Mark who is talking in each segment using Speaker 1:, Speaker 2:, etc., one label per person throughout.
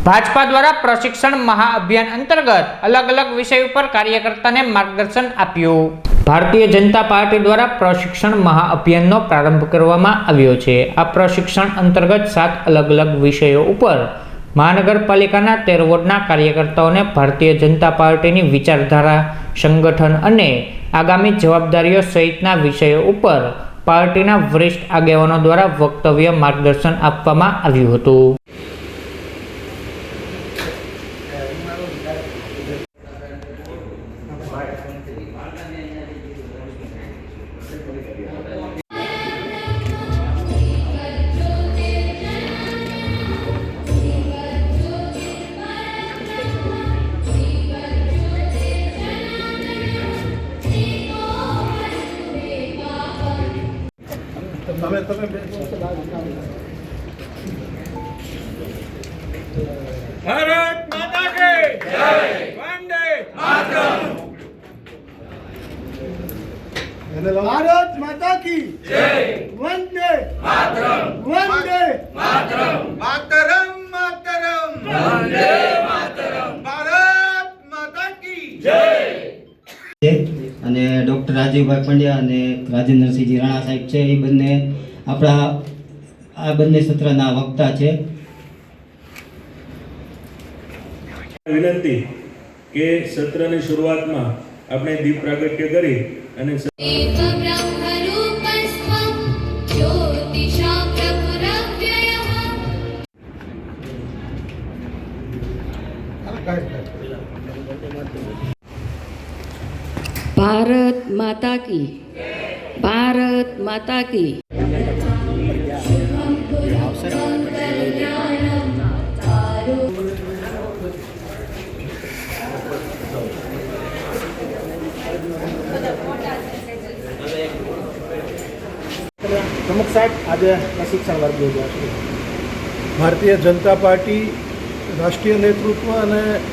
Speaker 1: ભાજપા દ્વારા પ્રશિક્ષણ મહાઅભિયાન અંતર્ગત અલગ અલગ વિષય ઉપર કાર્યકર્તાને માર્ગદર્શન આપ્યું। ભારતીય જનતા પાર્ટી દ્વારા પ્રશિક્ષણ મહાઅભિયાનનો પ્રારંભ કરવામાં આવ્યો છે। આ પ્રશિક્ષણ અંતર્ગત 7 અલગ અલગ વિષયો ઉપર મહાનગરપાલિકાના 13 વોર્ડના કાર્યકર્તાઓને ભારતીય જનતા પાર્ટીની વિચારધારા, સંગઠન અને આગામી જવાબદારીઓ સહિતના વિષયો ઉપર પાર્ટીના વરિષ્ઠ આગેવાનો દ્વારા વક્તવ્ય માર્ગદર્શન આપવામાં આવ્યું હતું।
Speaker 2: भारत माता की जय, वंदे मातरम।
Speaker 3: भारत माता की
Speaker 2: जय,
Speaker 3: वंदे
Speaker 2: मातरम,
Speaker 3: वंदे
Speaker 2: मातरम, मातरम, मातरम, वंदे मातरम। भारत माता की जय।
Speaker 4: અને ડૉક્ટર રાજીવભાઈ પંડ્યા અને રાજેન્દ્રસિંહજી રાણા સાહેબ છે, એ બંને આપણા આ બંને સત્રના વક્તા છે।
Speaker 5: વિનંતી કે સત્રની શરૂઆતમાં આપણે દીપ પ્રાગટ્ય કરી અને
Speaker 6: भारत माता की, भारत माता की।
Speaker 3: प्रमुख साहेब आज प्रशिक्षण वर्ग योजाशे। भारतीय जनता पार्टी राष्ट्रीय नेतृत्व और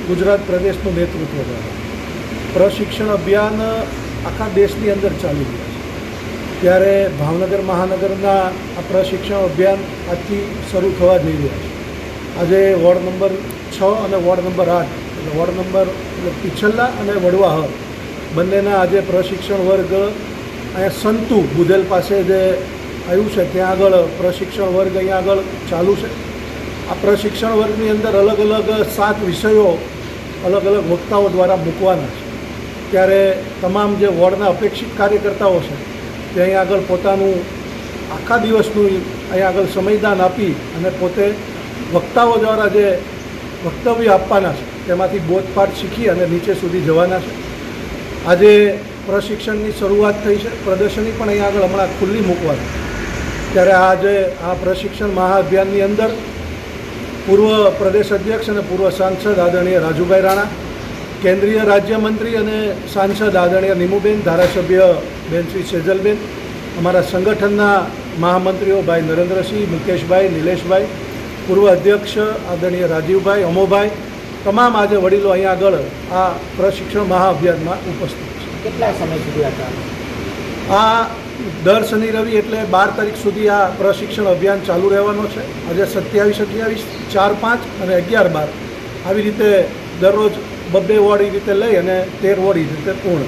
Speaker 3: गुजरात प्रदेश नेतृत्व द्वारा प्रशिक्षण अभियान आखा देश की अंदर चाली रहा है, त्यारे भावनगर महानगरना आ प्रशिक्षण अभियान आज शुरू थवा जई रह्या छे। आज वोर्ड नंबर 6 और वोर्ड नंबर 8 वोर्ड नंबर पिछला और वडवाहर बंनेना आज प्रशिक्षण वर्ग अँ संतु बुधेल पासे जे आव्युं छे त्यां आगळ प्रशिक्षण वर्ग अहीं आगळ चालू है। आ प्रशिक्षण वर्गनी अंदर अलग अलग 7 विषयों अलग अलग वक्ताओं द्वारा मूकवाना छे, त्यारे तमाम जे वोर्डना अपेक्षित कार्यकर्ताओं छे ते अहीं आगळ पोतानुं आखा दिवसनुं अहीं आगळ समयदान आपी अने पोते वक्ताओं द्वारा जे वक्तव्य आपवाना छे तेमांथी बोधपाठ शीखी अने नीचे सुधी जवाना छे। आजे प्रशिक्षणनी शरूआत थई छे, प्रदर्शनी पण अहीं आगळ हमणां खुल्ली मूकवानी। त्यारे आज आ प्रशिक्षण महाअभियाननी अंदर पूर्व प्रदेश अध्यक्ष और पूर्व सांसद आदरणीय राजूभाई राणा, केंद्रीय राज्यमंत्री और सांसद आदरणीय नीमूबेन, धारासभ्य बेन श्री सेजलबेन, अमरा संगठनना महामंत्रीओ भाई नरेन्द्रसिंह, मुकेशभाई, नीलेशभाई, पूर्व अध्यक्ष आदरणीय राजीवभाई, अमोभाई, तमाम आज वडीलो अहीं आगळ आ प्रशिक्षण महाअभियान में उपस्थित छे।
Speaker 1: કેટલા સમય સુધી
Speaker 3: आ दर शनि रवि एटले 12 तारीख सुधी आ प्रशिक्षण अभियान चालू रहेवानो छे। आज 27, 28, 4, 5 और 11, 12 આવી રીતે દરરોજ 2 વોર્ડ रीते लई અને 13 વોર્ડ रीते पूर्ण।